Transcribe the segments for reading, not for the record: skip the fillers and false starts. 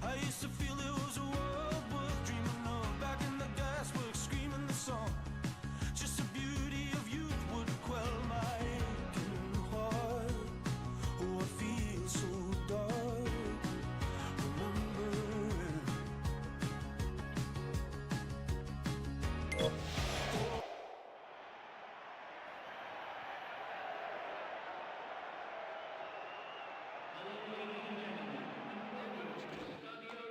I used to feel there was a world worth dreaming of, back in the gasworks screaming the song. Just the beauty of youth would quell my aching heart. Oh, I feel so dark, remembering.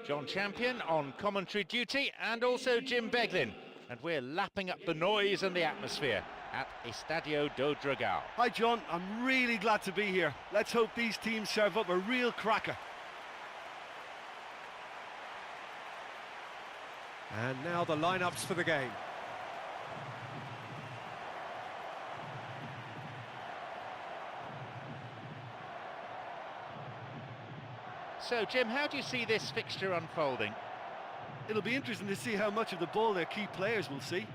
John Champion on commentary duty, and also Jim Beglin, and we're lapping up the noise and the atmosphere at Estadio do Dragão. Hi John, I'm really glad to be here. Let's hope these teams serve up a real cracker. And now the lineups for the game. So Jim, how do you see this fixture unfolding? It'll be interesting to see how much of the ball their key players will see.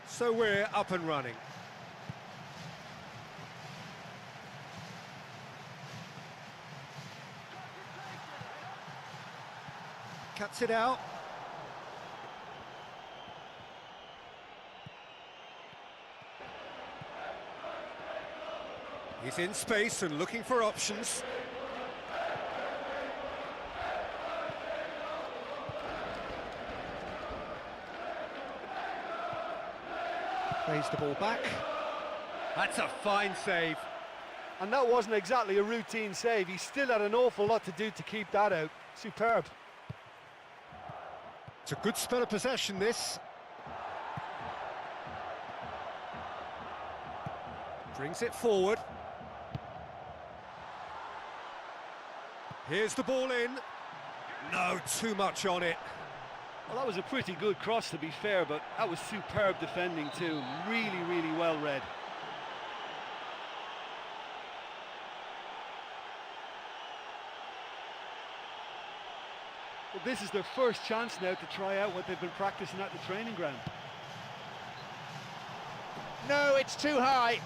So we're up and running. Cuts it out. He's in space and looking for options. Plays the ball back. That's a fine save. And that wasn't exactly a routine save. He still had an awful lot to do to keep that out. Superb. It's a good spell of possession, this. Brings it forward. Here's the ball in. No, too much on it. Well, that was a pretty good cross, to be fair, but that was superb defending too. Really, really well read. Well, this is their first chance now to try out what they've been practicing at the training ground. No, it's too high.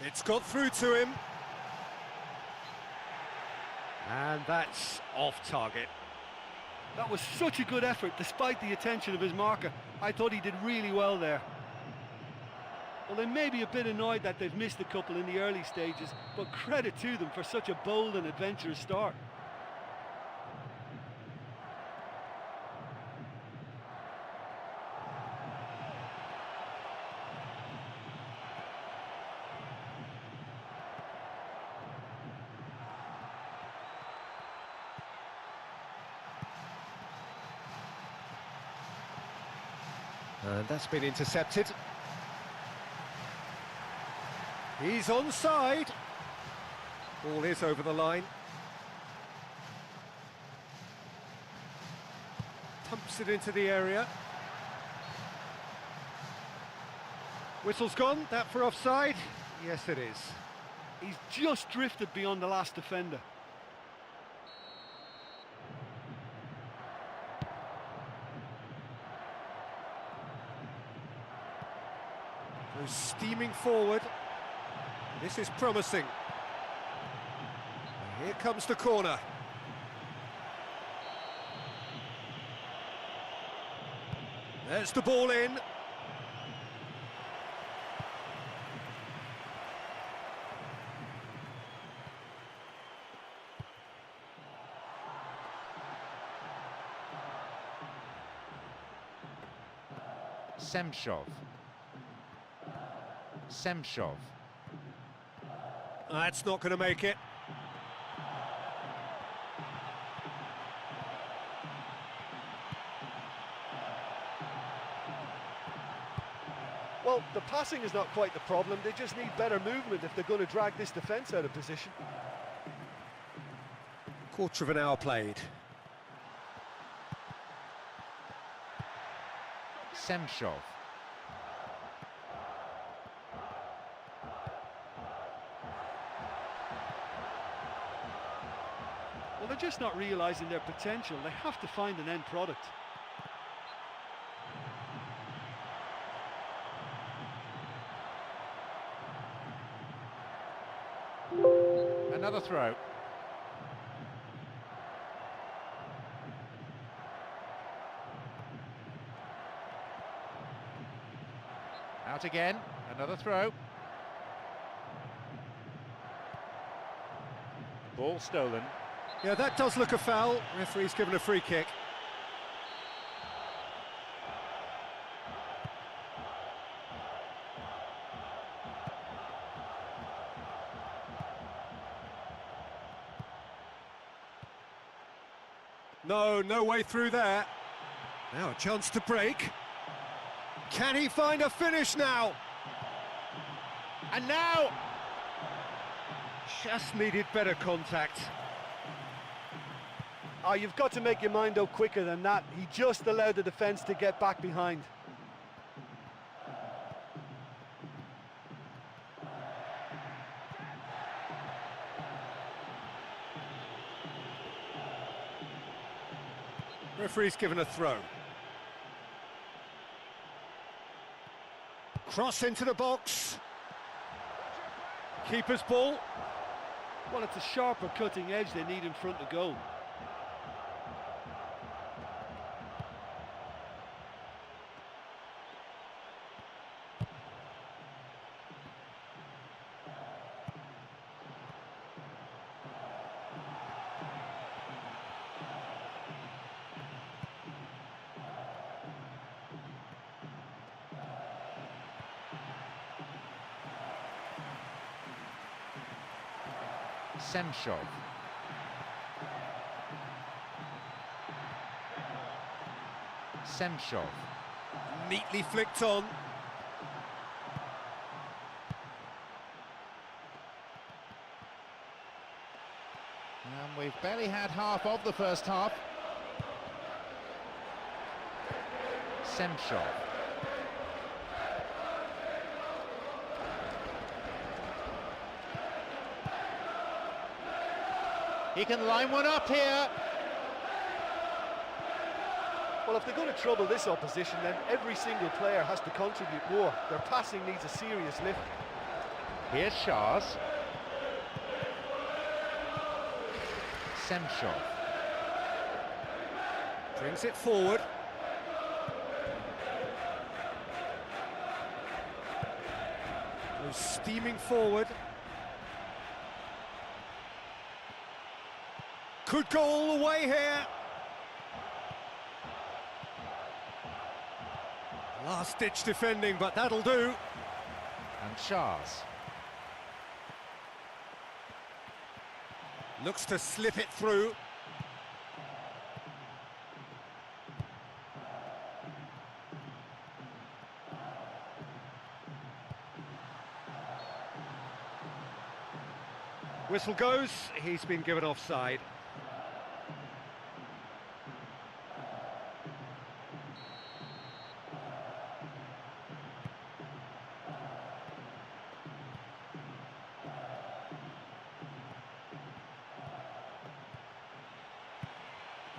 It's got through to him. And that's off target. That was such a good effort, despite the attention of his marker. I thought he did really well there. Well, they may be a bit annoyed that they've missed a couple in the early stages, but credit to them for such a bold and adventurous start. And that's been intercepted. He's onside. Ball is over the line. Pumps it into the area. Whistle's gone. That for offside? Yes, it is. He's just drifted beyond the last defender. Goes steaming forward. This is promising. And here comes the corner. There's the ball in. Semshov. That's not going to make it. Well, the passing is not quite the problem. They just need better movement if they're going to drag this defence out of position. Quarter of an hour played. Semshov. Well, they're just not realising their potential. They have to find an end product. Another throw. Out again, another throw. Ball stolen. Yeah, that does look a foul. Referee's given a free kick. No way through there. Now a chance to break. Can he find a finish now? And now! Just needed better contact. Oh, you've got to make your mind up quicker than that. He just allowed the defence to get back behind. Referee's given a throw. Cross into the box. Keeper's ball. Well, it's a sharper cutting edge they need in front of goal. Semshov. Semshov. Neatly flicked on. And we've barely had half of the first half. Semshov. He can line one up here. Well, if they're going to trouble this opposition, then every single player has to contribute more. Their passing needs a serious lift. Here's Shahs. Semshov. Brings it forward. Goes steaming forward. Could go all the way here. Last-ditch defending, but that'll do. And Shahs. Looks to slip it through. Whistle goes, he's been given offside.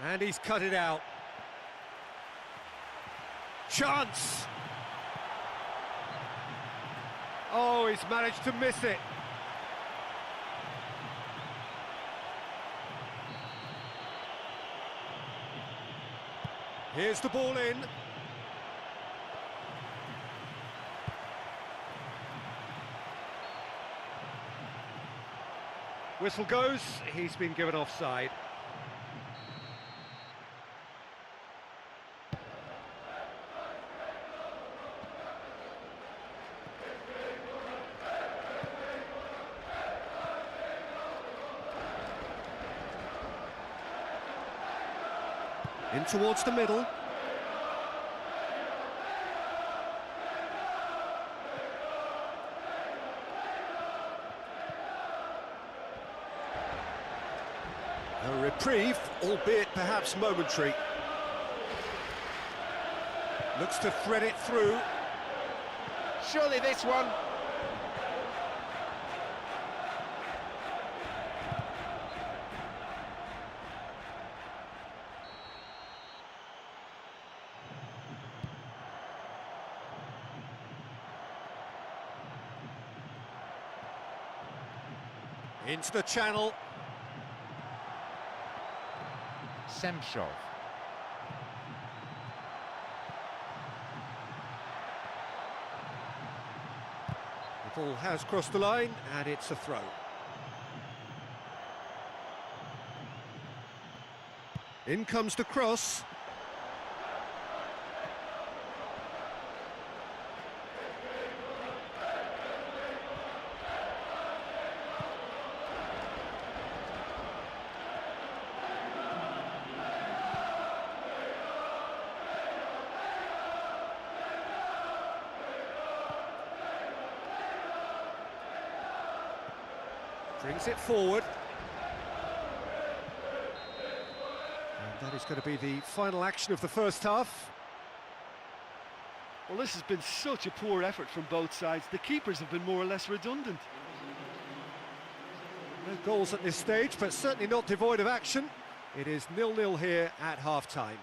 And he's cut it out. Chance! Oh, he's managed to miss it. Here's the ball in. Whistle goes, he's been given offside. In towards the middle. A reprieve, albeit perhaps momentary. Looks to thread it through. Surely this one. Into the channel. Semshov. The ball has crossed the line and it's a throw. In comes the cross. Brings it forward. And that is going to be the final action of the first half. Well, this has been such a poor effort from both sides. The keepers have been more or less redundant. No goals at this stage, but certainly not devoid of action. It is 0-0 here at half-time.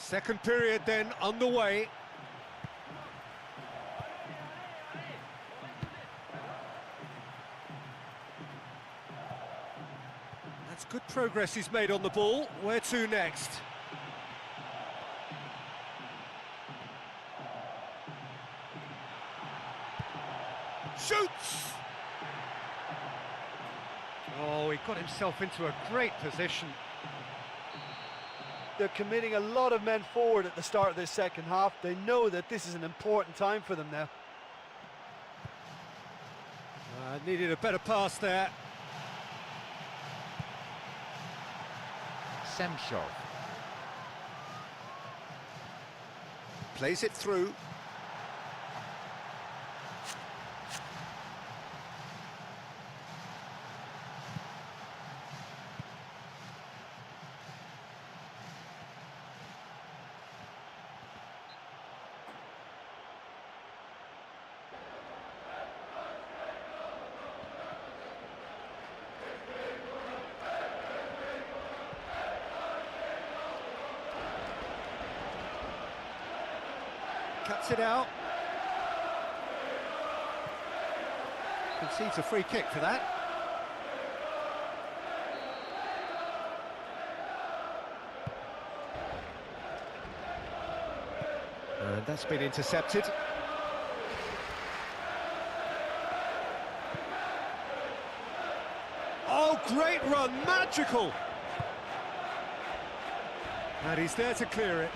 Second period then underway. That's good progress he's made on the ball. Where to next? Shoots! Oh, he got himself into a great position. They're committing a lot of men forward at the start of this second half. They know that this is an important time for them now. Needed a better pass there. Semshov. Plays it through. Cuts it out. Concedes a free kick for that. And that's been intercepted. Oh, great run, magical! And he's there to clear it.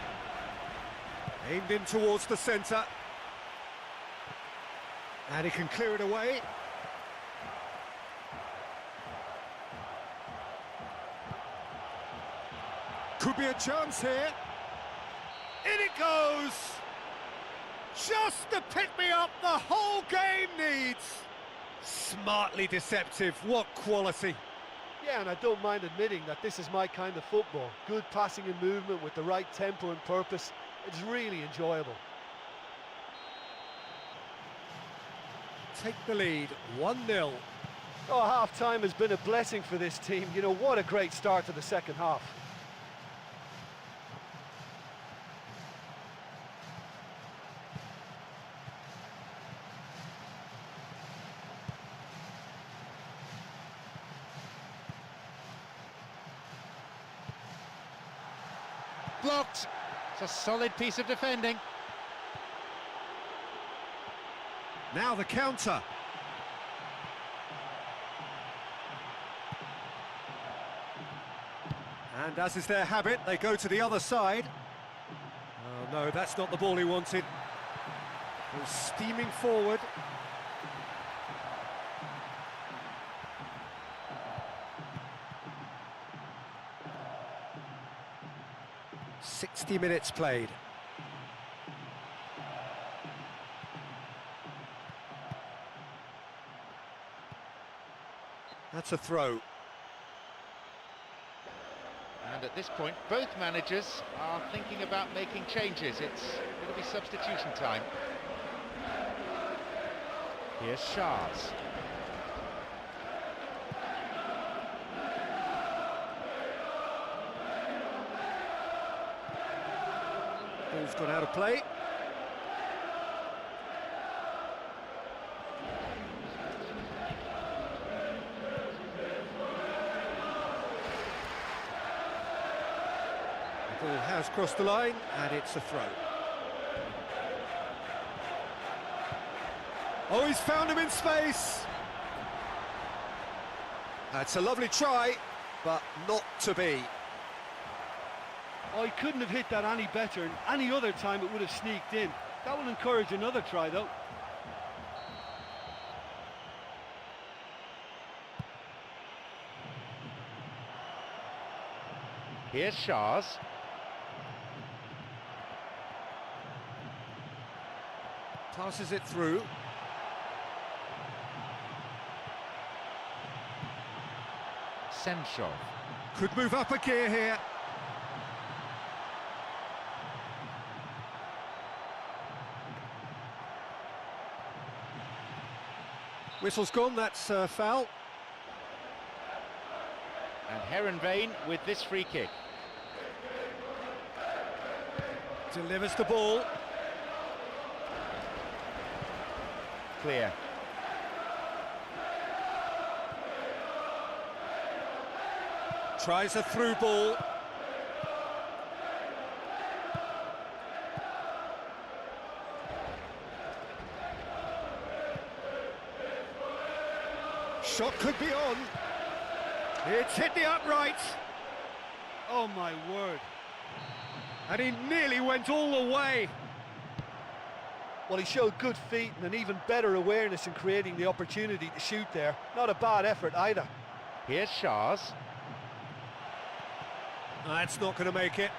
Aimed in towards the centre. And he can clear it away. Could be a chance here. In it goes! Just the pick-me-up the whole game needs! Smartly deceptive, what quality. Yeah, and I don't mind admitting that this is my kind of football. Good passing and movement with the right tempo and purpose. It's really enjoyable. Take the lead, 1-0. Oh, half-time has been a blessing for this team. You know, what a great start to the second half. Blocked. It's a solid piece of defending. Now the counter. And as is their habit, they go to the other side. Oh no, that's not the ball he wanted. Goes steaming forward. "60 minutes played. That's a throw. And at this point, both managers are thinking about making changes. It'll be substitution time. Here's Shahs. Ball's gone out of play. The ball has crossed the line, and it's a throw. Oh, he's found him in space! That's a lovely try, but not to be. Oh, he couldn't have hit that any better, and any other time it would have sneaked in. That will encourage another try, though. Here's Shahs. Passes it through. Semshov. Could move up a gear here. Whistle's gone, that's foul. And Heronveen with this free kick. Delivers the ball. Clear. Tries a through ball. Shot could be on. It's hit the upright. Oh, my word. And he nearly went all the way. Well, he showed good feet and an even better awareness in creating the opportunity to shoot there. Not a bad effort either. Here's Shahs. That's not going to make it.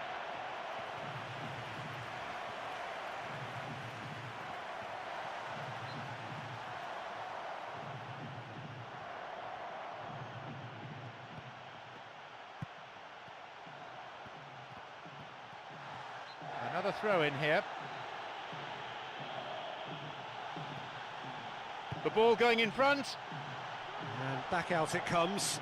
Another throw in here. The ball going in front. And back out it comes.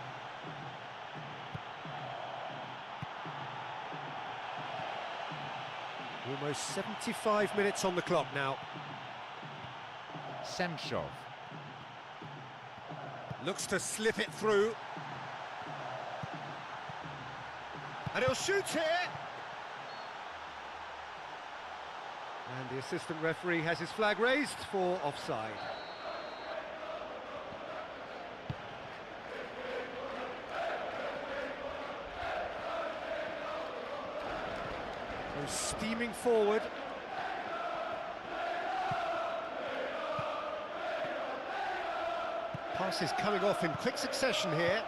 Almost 75 minutes on the clock now. Semshov. Looks to slip it through. And he'll shoot here. And the assistant referee has his flag raised for offside. Goes steaming forward. Passes coming off in quick succession here.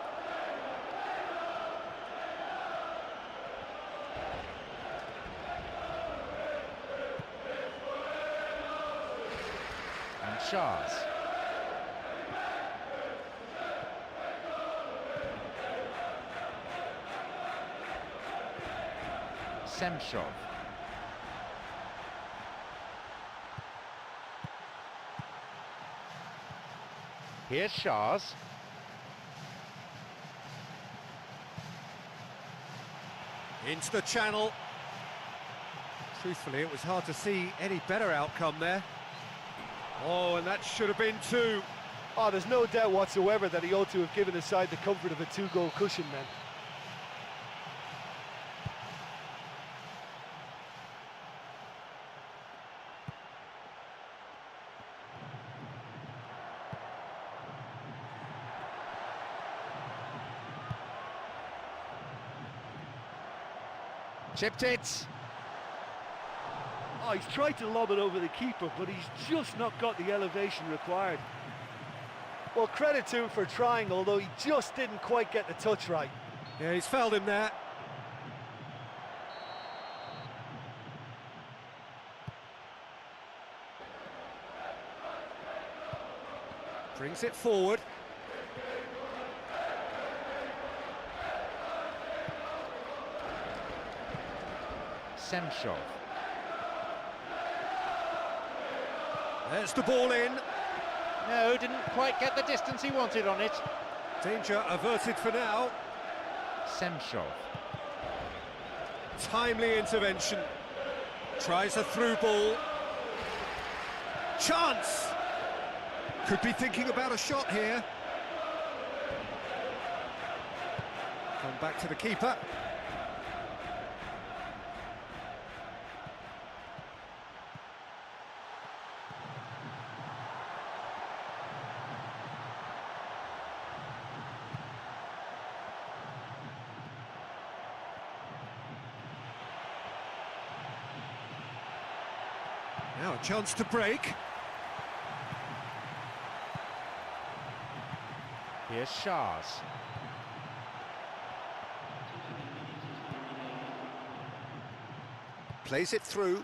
Shahs. Semshov. Here's Shahs. Into the channel. Truthfully, it was hard to see any better outcome there. Oh, and that should have been two. Oh, there's no doubt whatsoever that he ought to have given his side the comfort of a two-goal cushion then. Chipped it. Oh, he's tried to lob it over the keeper, but he's just not got the elevation required. Well, credit to him for trying, although he just didn't quite get the touch right. Yeah, he's fouled him there. Brings it forward. Semshov. There's the ball in. No, didn't quite get the distance he wanted on it. Danger averted for now. Semshov. Timely intervention. Tries a through ball. Chance! Could be thinking about a shot here. Come back to the keeper. Now a chance to break. Here's Shahs. Plays it through.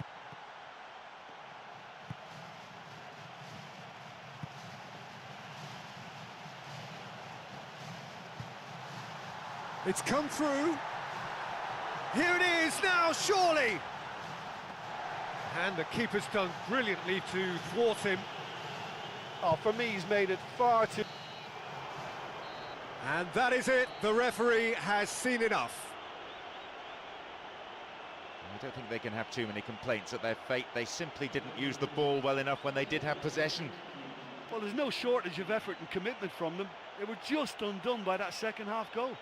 It's come through. Here it is now, surely. And the keeper's done brilliantly to thwart him. Oh, for me, he's made it far too... And that is it. The referee has seen enough. I don't think they can have too many complaints at their fate. They simply didn't use the ball well enough when they did have possession. Well, there's no shortage of effort and commitment from them. They were just undone by that second-half goal.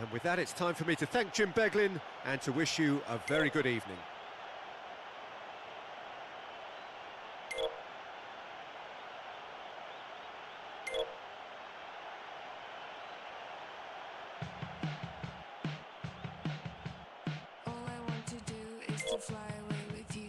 And with that, it's time for me to thank Jim Beglin and to wish you a very good evening. All I want to do is to fly away with you.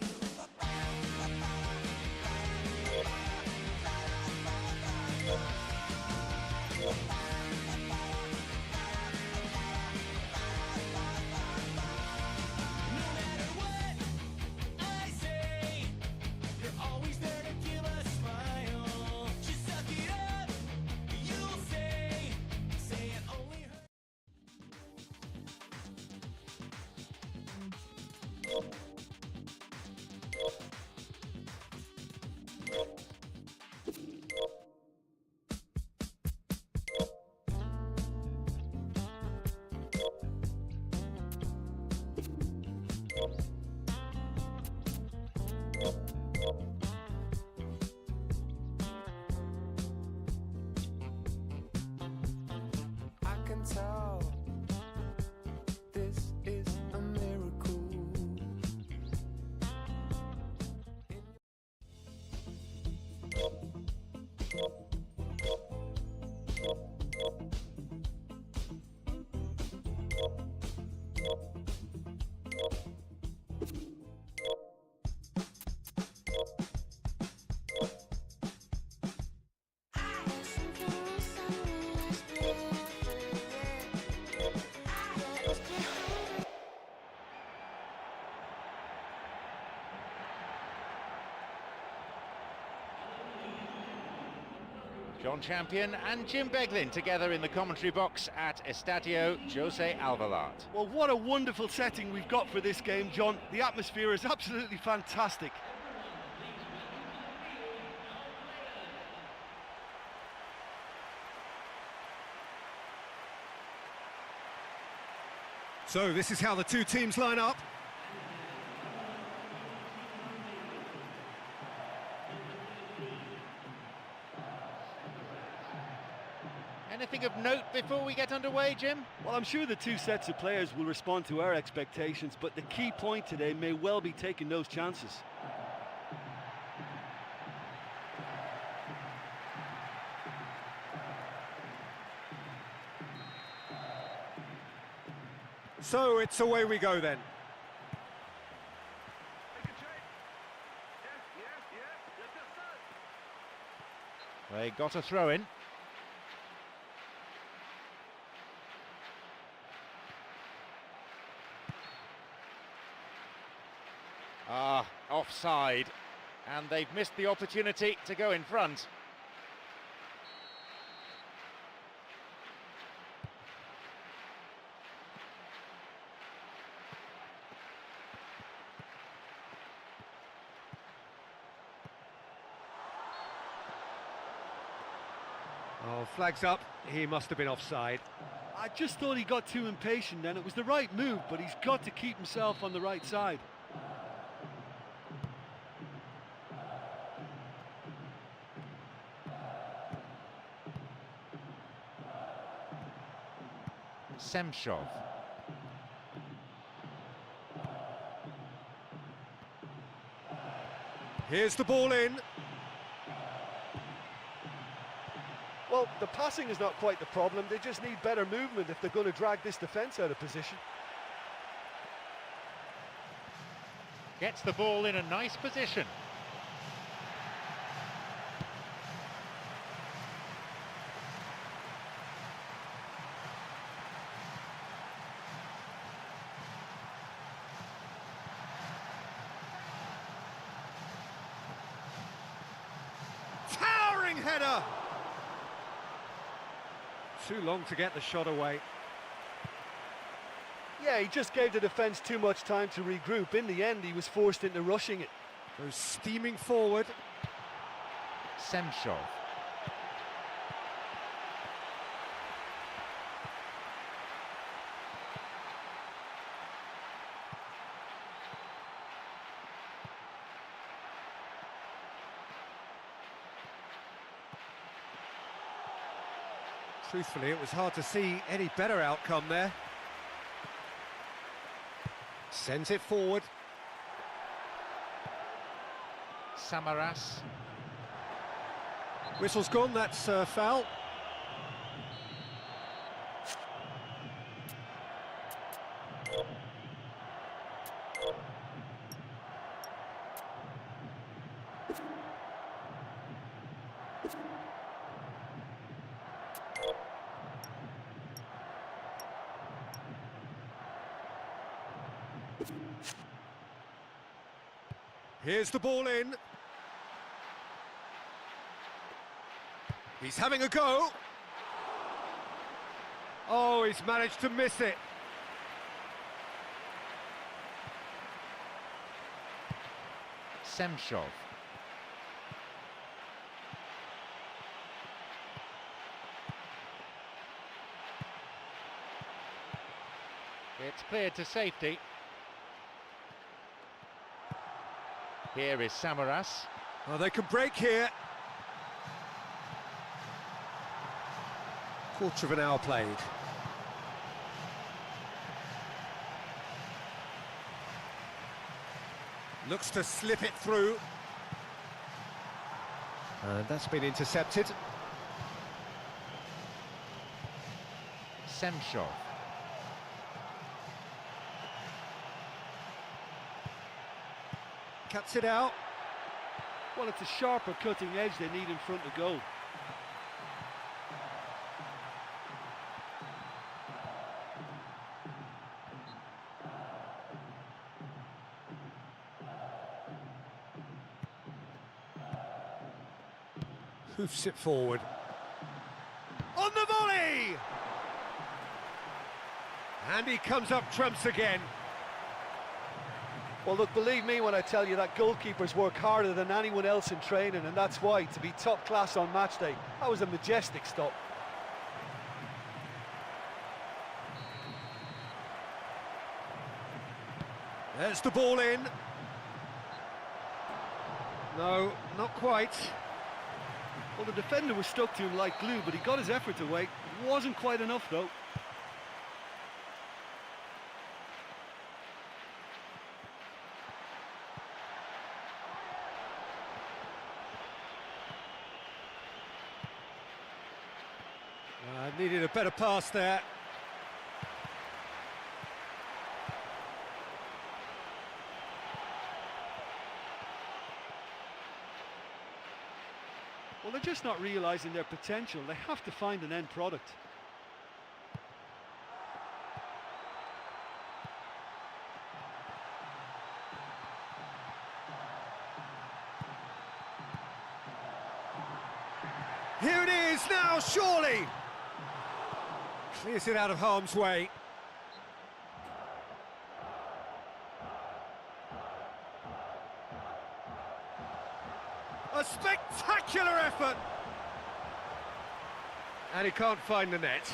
No matter what I say, you're always there to give a smile. Just suck it up, you'll say it only hurts. I can tell this is a miracle. John Champion and Jim Beglin together in the commentary box at Estadio José Alvalade. Well, what a wonderful setting we've got for this game, John. The atmosphere is absolutely fantastic. So this is how the two teams line up. Anything of note before we get underway, Jim? Well, I'm sure the two sets of players will respond to our expectations, but the key point today may well be taking those chances. So it's away we go then. They got a throw in. Offside, and they've missed the opportunity to go in front. Oh, flags up. He must have been offside. I just thought he got too impatient then. It was the right move, but he's got to keep himself on the right side. Semshov. Here's the ball in. Well, the passing is not quite the problem. They just need better movement if they're going to drag this defence out of position. Gets the ball in a nice position. Towering header! Too long to get the shot away. Yeah, he just gave the defence too much time to regroup. In the end, he was forced into rushing it. Goes steaming forward. Semshov. Truthfully, it was hard to see any better outcome there. Sends it forward. Samaras. Whistle's gone, that's foul. Here's the ball in. He's having a go. Oh, he's managed to miss it. Semshov. It's cleared to safety. Here is Samaras. Oh, they can break here. Quarter of an hour played. Looks to slip it through. And that's been intercepted. Semshov. Cuts it out. Well, it's a sharper cutting edge they need in front of goal. Hoofs it forward. On the volley! And he comes up trumps again. Well, look, believe me when I tell you that goalkeepers work harder than anyone else in training, and that's why, to be top class on match day, that was a majestic stop. There's the ball in. No, not quite. Well, the defender was stuck to him like glue, but he got his effort away. It wasn't quite enough, though. Needed a better pass there. Well, they're just not realising their potential. They have to find an end product. Here it is now, surely! Clears it out of harm's way. A spectacular effort! And he can't find the net.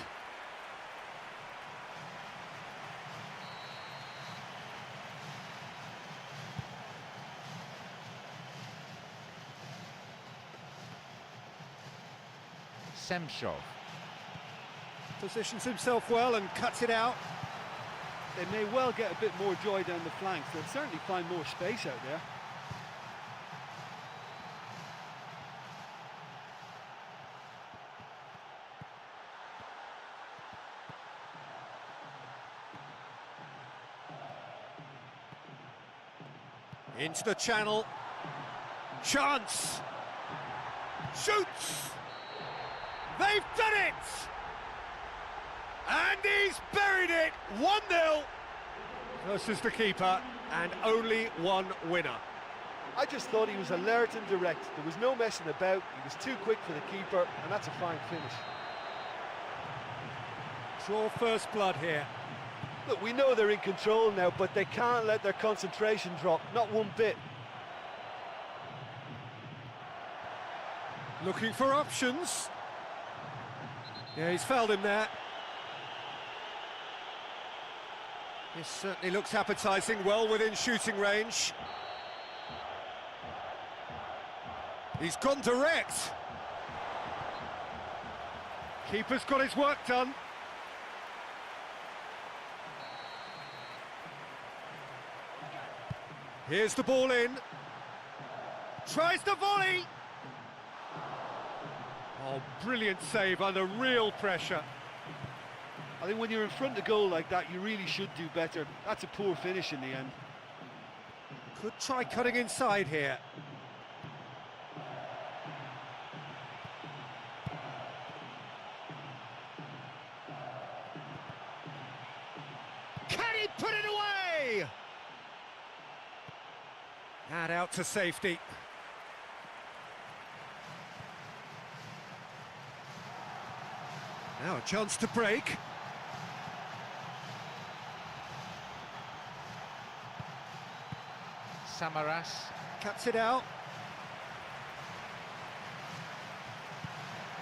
Semshov. Positions himself well and cuts it out. They may well get a bit more joy down the flanks. They'll certainly find more space out there. Into the channel. Chance! Shoots! They've done it! And he's buried it! 1-0 versus the keeper, and only one winner. I just thought he was alert and direct. There was no messing about. He was too quick for the keeper, and that's a fine finish. Draw first blood here. Look, we know they're in control now, but they can't let their concentration drop, not one bit. Looking for options. Yeah, he's fouled him there. This certainly looks appetising, well within shooting range. He's gone direct. Keeper's got his work done. Here's the ball in. Tries to volley. Oh, brilliant save under real pressure. I think when you're in front of goal like that, you really should do better. That's a poor finish in the end. Could try cutting inside here. Can he put it away? And out to safety. Now a chance to break. Samaras. Cuts it out.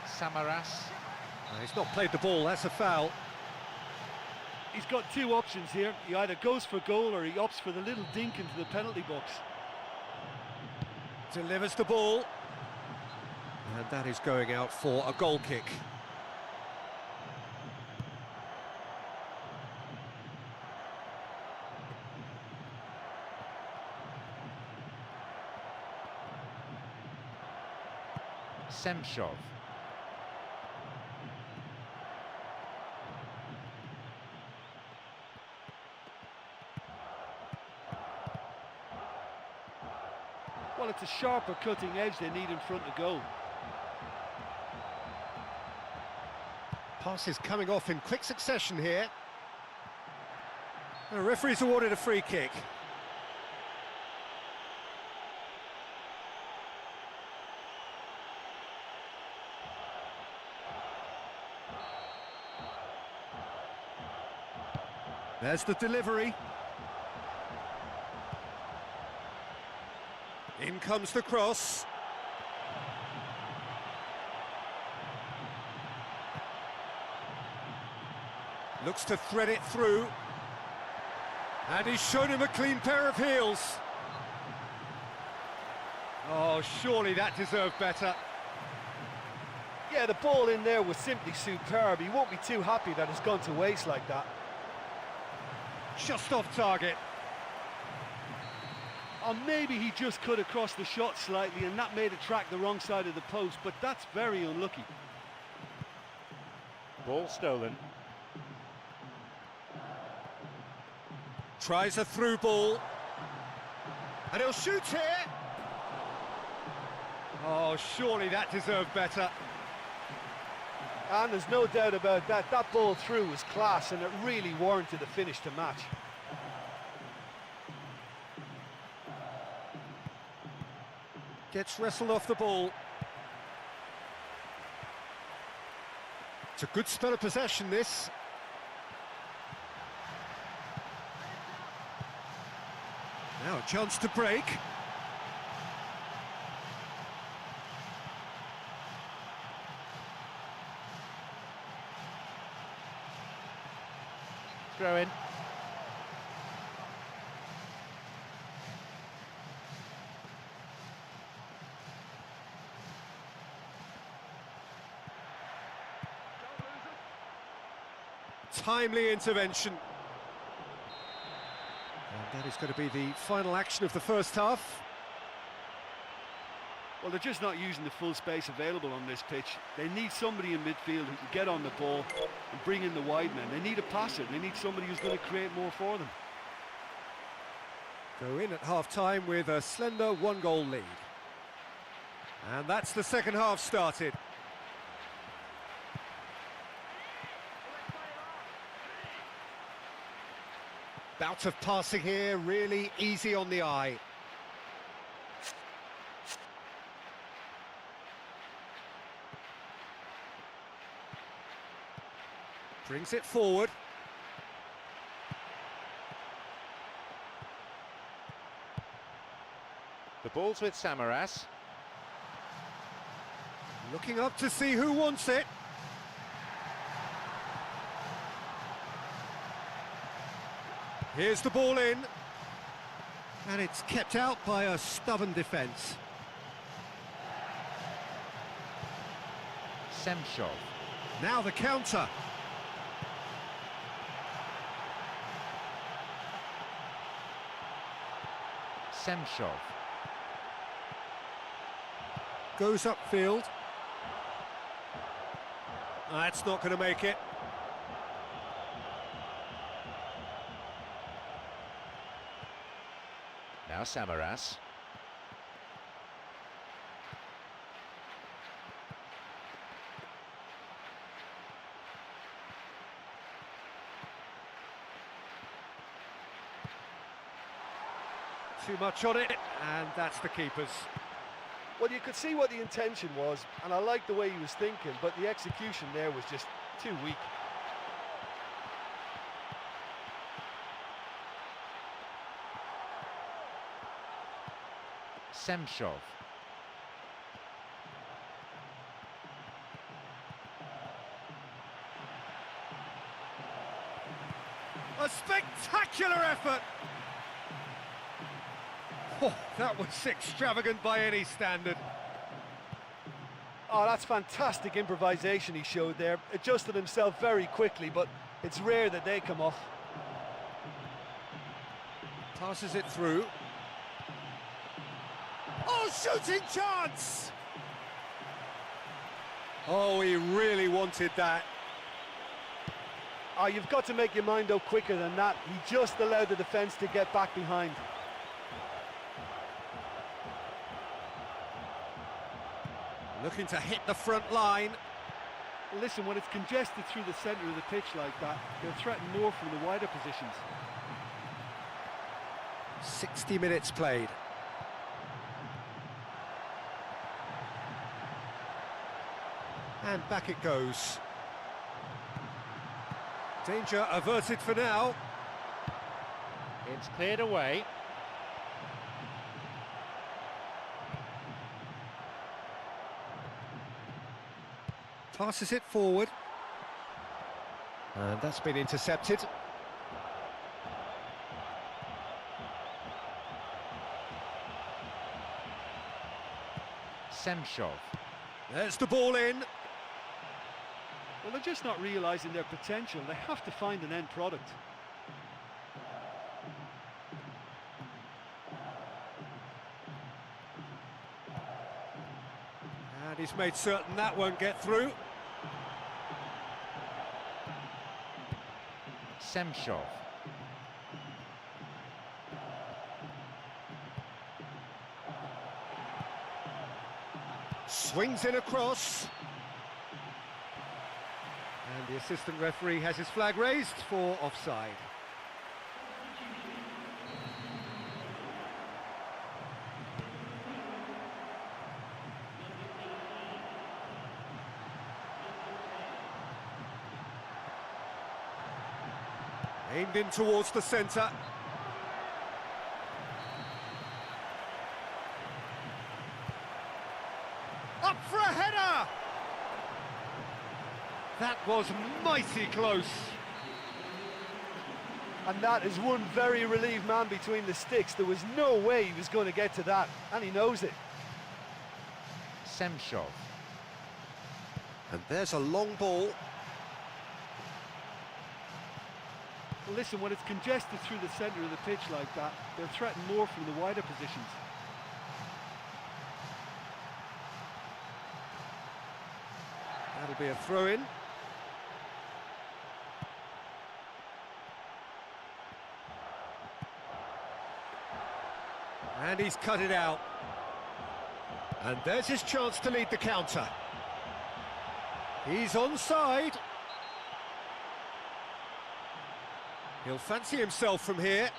Samaras. He's not played the ball, that's a foul. He's got two options here. He either goes for goal or he opts for the little dink into the penalty box. Delivers the ball. And that is going out for a goal kick. Semshov. Well, it's a sharper cutting edge they need in front of goal. Passes coming off in quick succession here. The referee's awarded a free kick. There's the delivery. In comes the cross. Looks to thread it through. And he's shown him a clean pair of heels. Oh, surely that deserved better. Yeah, the ball in there was simply superb. He won't be too happy that it's gone to waste like that. Just off target. Or maybe he just cut across the shot slightly and that made it track the wrong side of the post, but that's very unlucky. Ball stolen. Tries a through ball. And he'll shoot here. Oh, surely that deserved better. And there's no doubt about that. That ball through was class and it really warranted a finish to match. Gets wrestled off the ball. It's a good spell of possession, this. Now a chance to break. Throw in. Timely intervention. And that is going to be the final action of the first half. Well, they're just not using the full space available on this pitch. They need somebody in midfield who can get on the ball and bring in the wide men. They need a passer. They need somebody who's going to create more for them. Go in at half-time with a slender one-goal lead. And that's the second half started. Bout of passing here, really easy on the eye. Brings it forward. The ball's with Samaras. Looking up to see who wants it. Here's the ball in. And it's kept out by a stubborn defence. Semshov. Now the counter. Semshov. Goes upfield. That's not going to make it. Now Samaras. Too much on it, and that's the keeper's. Well, you could see what the intention was, and I liked the way he was thinking, but the execution there was just too weak. Semshov. A spectacular effort! Oh, that was extravagant by any standard. Oh, that's fantastic improvisation he showed there. Adjusted himself very quickly, but it's rare that they come off. Passes it through. Oh, shooting chance! Oh, he really wanted that. Oh, you've got to make your mind up quicker than that. He just allowed the defence to get back behind. Looking to hit the front line. Listen, when it's congested through the centre of the pitch like that, they'll threaten more from the wider positions. 60 minutes played. And back it goes. Danger averted for now. It's cleared away. Passes it forward. And that's been intercepted. Semshov. There's the ball in. Well, they're just not realising their potential. They have to find an end product. And he's made certain that won't get through. Semshov. Swings in across. And the assistant referee has his flag raised for offside. Aimed in towards the centre. Up for a header! That was mighty close. And that is one very relieved man between the sticks. There was no way he was going to get to that, and he knows it. Semshov. And there's a long ball. Well, listen, when it's congested through the centre of the pitch like that, they're threatened more from the wider positions. That'll be a throw-in. And he's cut it out. And there's his chance to lead the counter. He's onside. He'll fancy himself from here.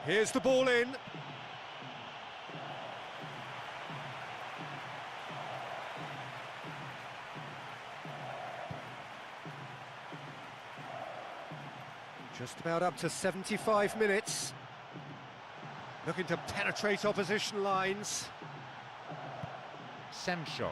Here's the ball in. Just about up to 75 minutes. Looking to penetrate opposition lines. Semshov.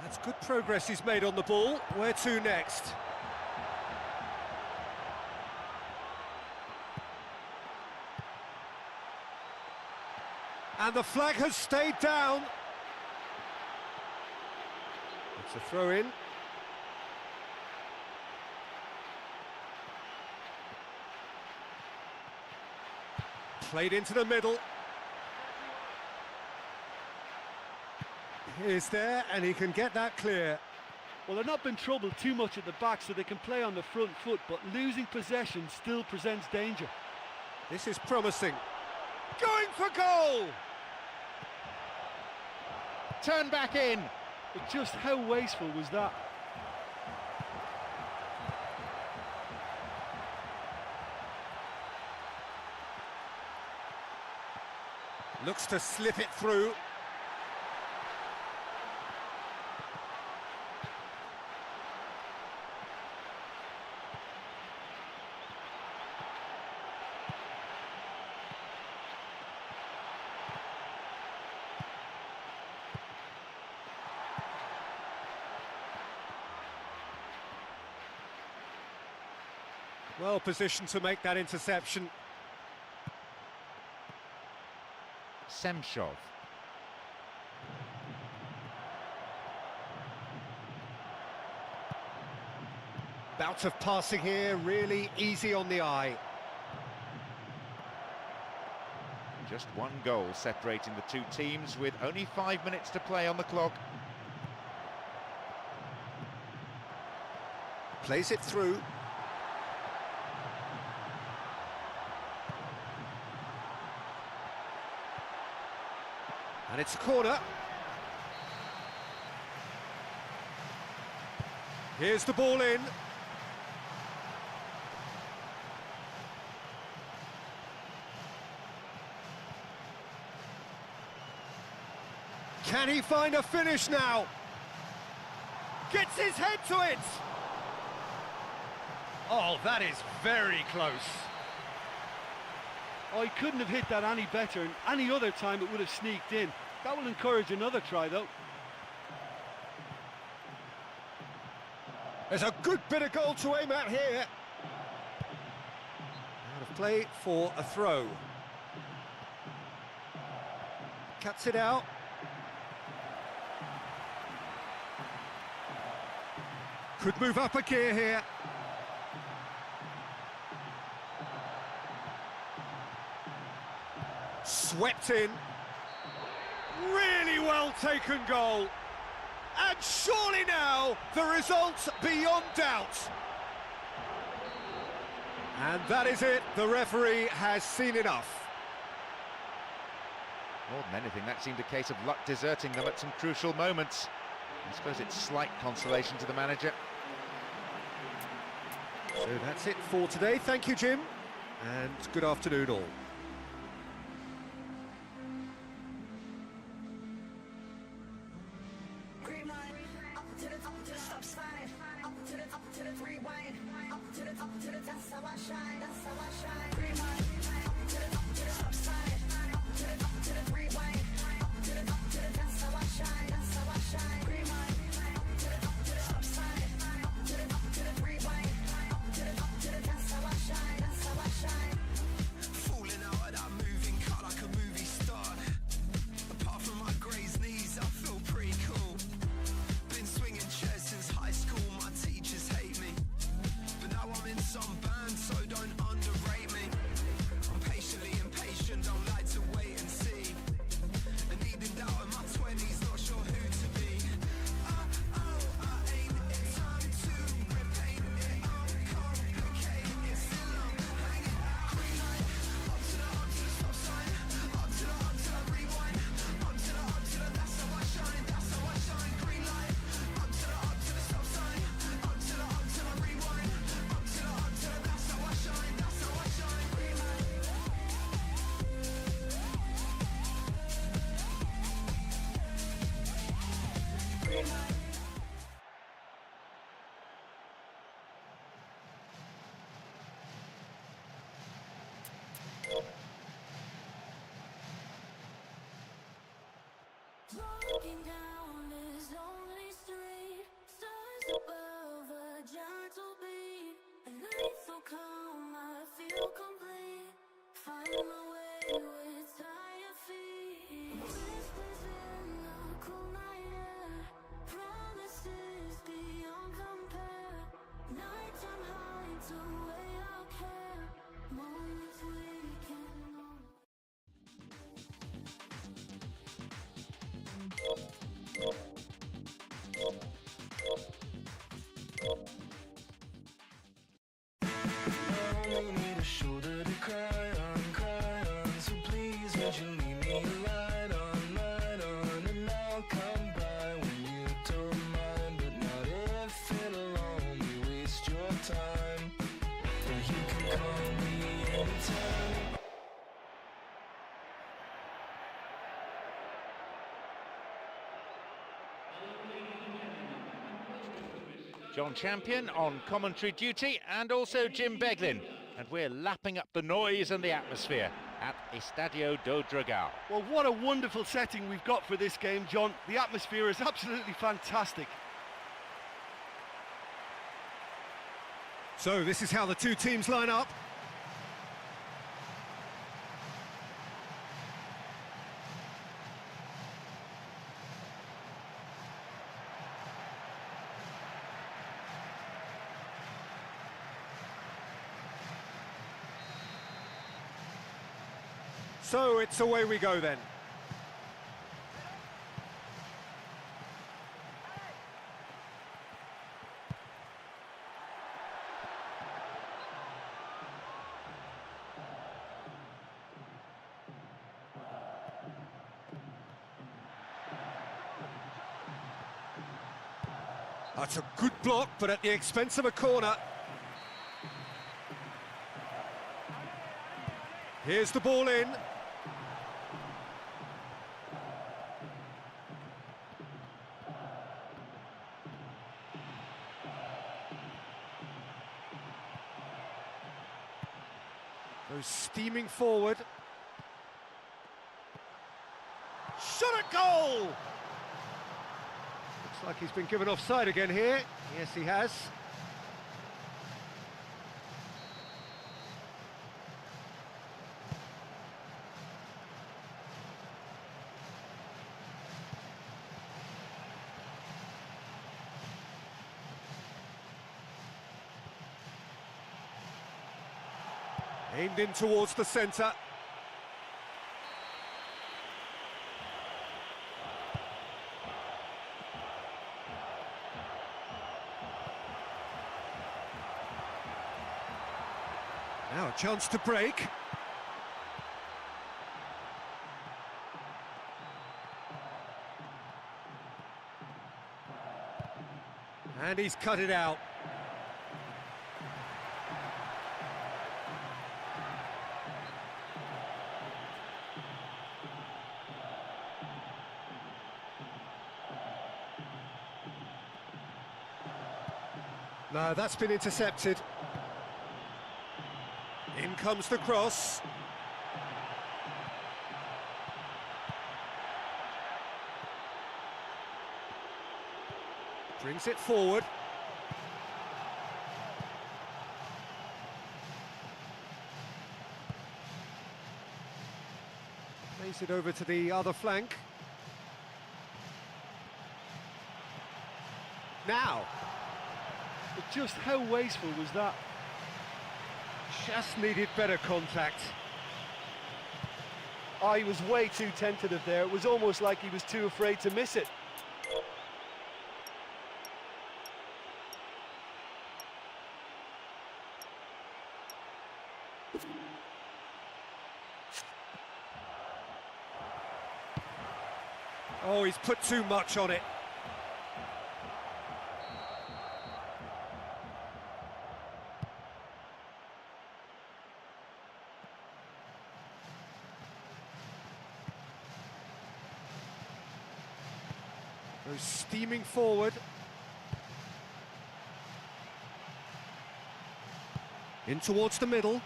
That's good progress he's made on the ball. Where to next? And the flag has stayed down. It's a throw-in. Played into the middle. He's there, and he can get that clear. Well, they're not been troubled too much at the back, so they can play on the front foot, but losing possession still presents danger. This is promising. Going for goal! Turn back in. But just how wasteful was that? Looks to slip it through. Well positioned to make that interception. Semshov. Bout of passing here, really easy on the eye. Just one goal separating the two teams with only 5 minutes to play on the clock. Plays it through. And it's a corner. Here's the ball in. Can he find a finish now? Gets his head to it! Oh, that is very close. Oh, he couldn't have hit that any better, and any other time it would have sneaked in. That will encourage another try, though. There's a good bit of goal to aim at here. Out of play for a throw. Cuts it out. Could move up a gear here. Swept in. Really well taken goal. And surely now the result's beyond doubt. And that is it. The referee has seen enough. More than anything, that seemed a case of luck deserting them at some crucial moments. I suppose it's slight consolation to the manager. So that's it for today. Thank you, Jim. And good afternoon all. Walking down this lonely street, stars above a gentle beat, a night so calm I feel complete. Find my way with tired feet. Whispers in the cool night air, promises beyond compare. Nighttime hides away our care, moments we can know. I need a shoulder to cry on, so please would you leave me a light on, and I'll come by when you don't mind, but not if it'll only waste your time, but you can call me anytime. John Champion on commentary duty, and also Jim Beglin. And we're lapping up the noise and the atmosphere at Estadio do Dragão. Well, what a wonderful setting we've got for this game, John. The atmosphere is absolutely fantastic. So this is how the two teams line up. So it's away we go then. That's a good block, but at the expense of a corner. Here's the ball in. Goes steaming forward. Shot at goal! Looks like he's been given offside again here. Yes, he has. Aimed in towards the centre. Now a chance to break. And he's cut it out. No, that's been intercepted. In comes the cross. Brings it forward. Plays it over to the other flank. Now. But just how wasteful was that? Just needed better contact. Oh, he was way too tentative there. It was almost like he was too afraid to miss it. Oh, he's put too much on it. Goes steaming forward. In towards the middle.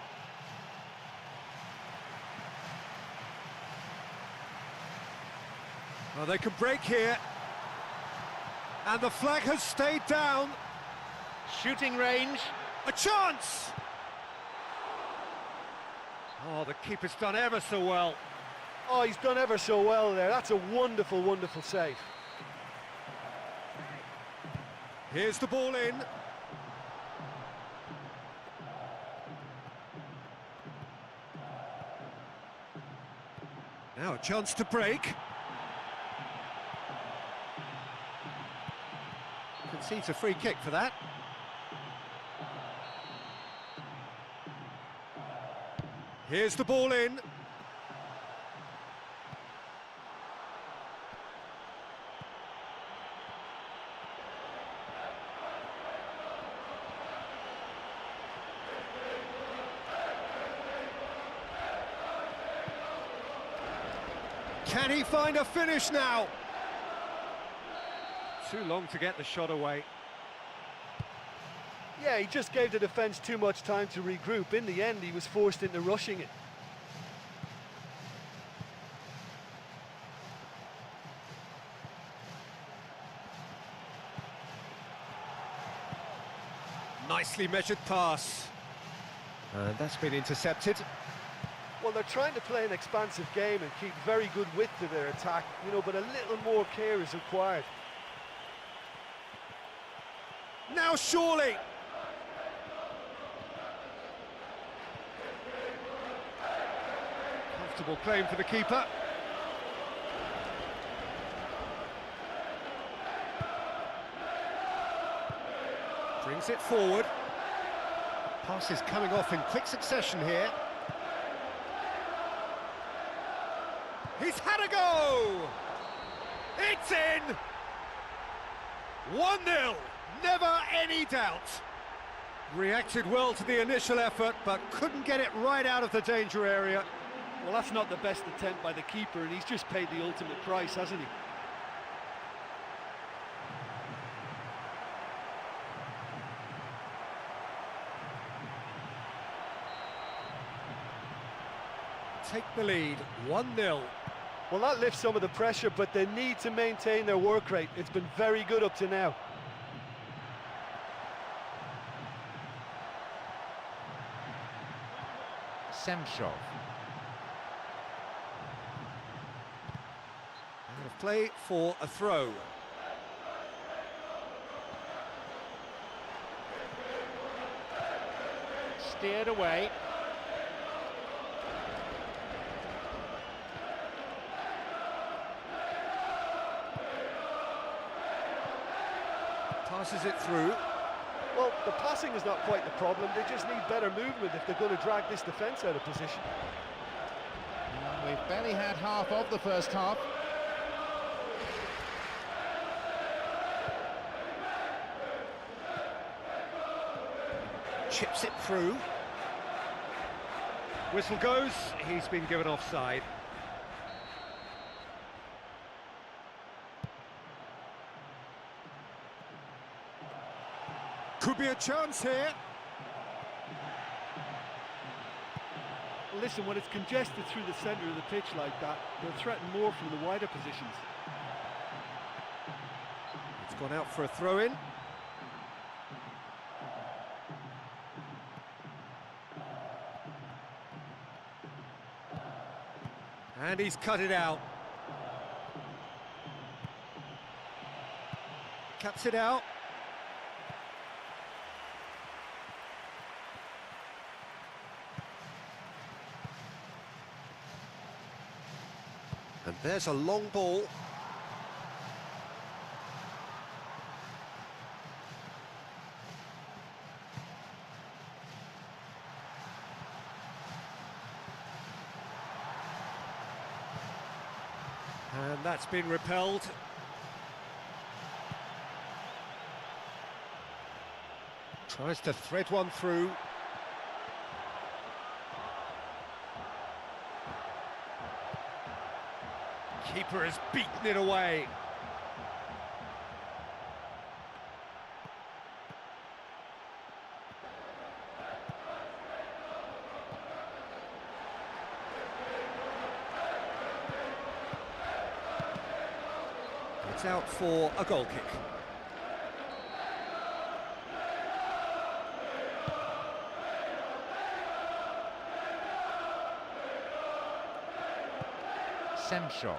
Well, they can break here. And the flag has stayed down. Shooting range. A chance! Oh, the keeper's done ever so well. Oh, he's done ever so well there. That's a wonderful, wonderful save. Here's the ball in. Now a chance to break. Concedes a free kick for that. Here's the ball in. Can he find a finish now? Too long to get the shot away. Yeah, he just gave the defence too much time to regroup. In the end, he was forced into rushing it. Nicely measured pass. And that's been intercepted. Well, they're trying to play an expansive game and keep very good width to their attack, you know, but a little more care is required. Now surely. Comfortable claim for the keeper. Brings it forward. Passes coming off in quick succession here. He's had a go! It's in! 1-0, never any doubt. Reacted well to the initial effort, but couldn't get it right out of the danger area. Well, that's not the best attempt by the keeper, and he's just paid the ultimate price, hasn't he? take the lead, 1-0. Well, that lifts some of the pressure, but they need to maintain their work rate. It's been very good up to now. Semshov. Out of play for a throw. Steered away. Passes it through. Well, the passing is not quite the problem. They just need better movement if they're going to drag this defence out of position. We've barely had half of the first half. Chips it through. Whistle goes, he's been given offside. Could be a chance here. Listen, when it's congested through the centre of the pitch like that, they'll threaten more from the wider positions. It's gone out for a throw-in. And he's cut it out. Cuts it out. And there's a long ball. And that's been repelled. Tries to thread one through. Keeper has beaten it away. It's out for a goal kick. Semshov.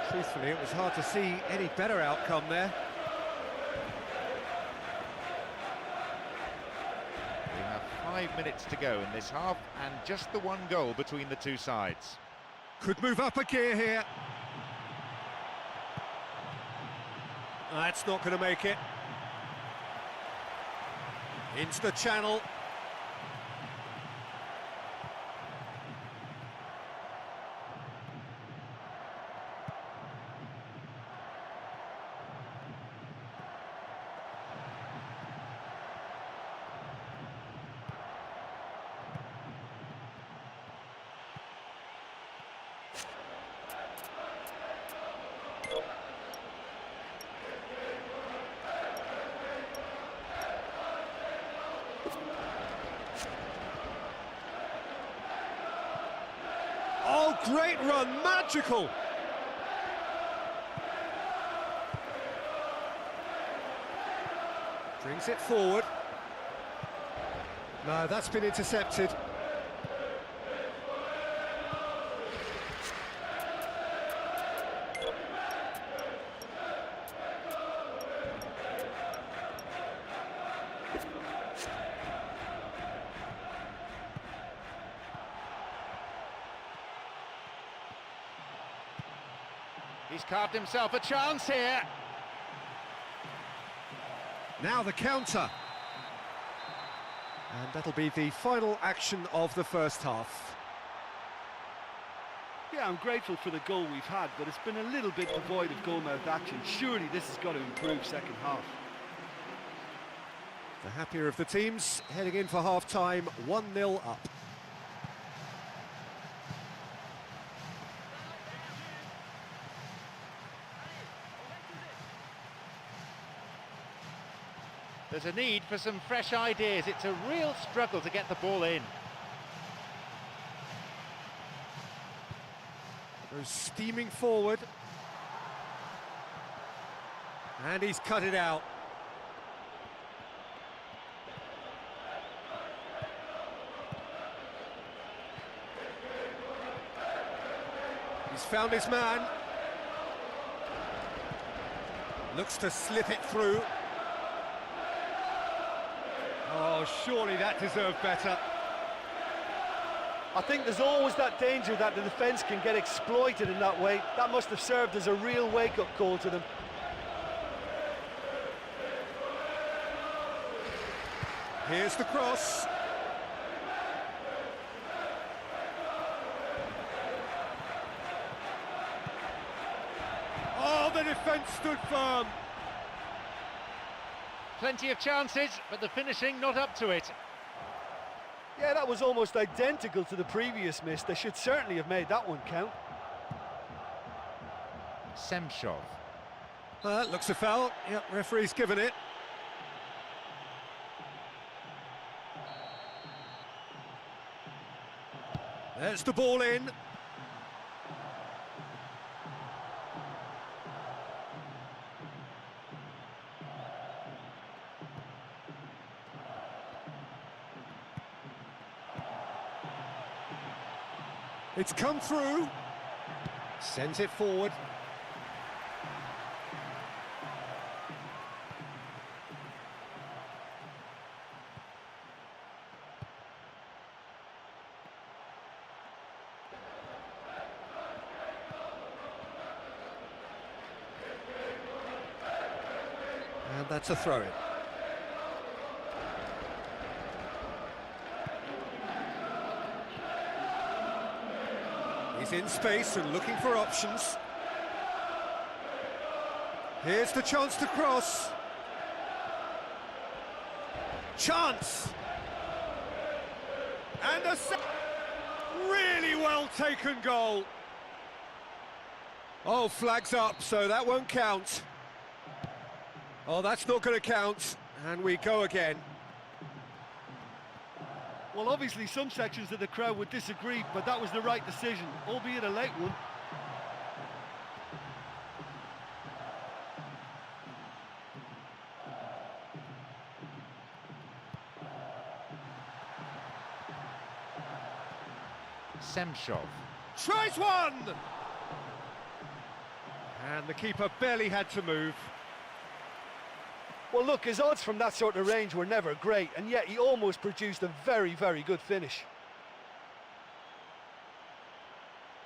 Truthfully, it was hard to see any better outcome there. We have 5 minutes to go in this half, and just the one goal between the two sides. Could move up a gear here. That's not going to make it. Into the channel. Oh, great run, magical! Brings it forward. No, that's been intercepted. He's carved himself a chance here. Now the counter. And that'll be the final action of the first half. Yeah, I'm grateful for the goal we've had, but it's been a little bit devoid of goal-mouth action. Surely this has got to improve second half. The happier of the teams, heading in for half-time, 1-0 up. There's a need for some fresh ideas. It's a real struggle to get the ball in. Goes steaming forward. And he's cut it out. He's found his man. Looks to slip it through. Oh, surely that deserved better. I think there's always that danger that the defence can get exploited in that way. That must have served as a real wake-up call to them. Here's the cross. Oh, the defence stood firm. Plenty of chances, but the finishing not up to it. Yeah, that was almost identical to the previous miss. They should certainly have made that one count. Semshov. Looks a foul. Yep, referee's given it. There's the ball in. It's come through. Sends it forward. And that's a throw-in. He's in space and looking for options. Here's the chance to cross. Chance! And a really well taken goal. Oh, flags up, so that won't count. Oh, that's not going to count, and we go again. Well, obviously some sections of the crowd would disagree, but that was the right decision, albeit a late one. Semshov. Tries one! And the keeper barely had to move. Well, look, his odds from that sort of range were never great, and yet he almost produced a very, very good finish.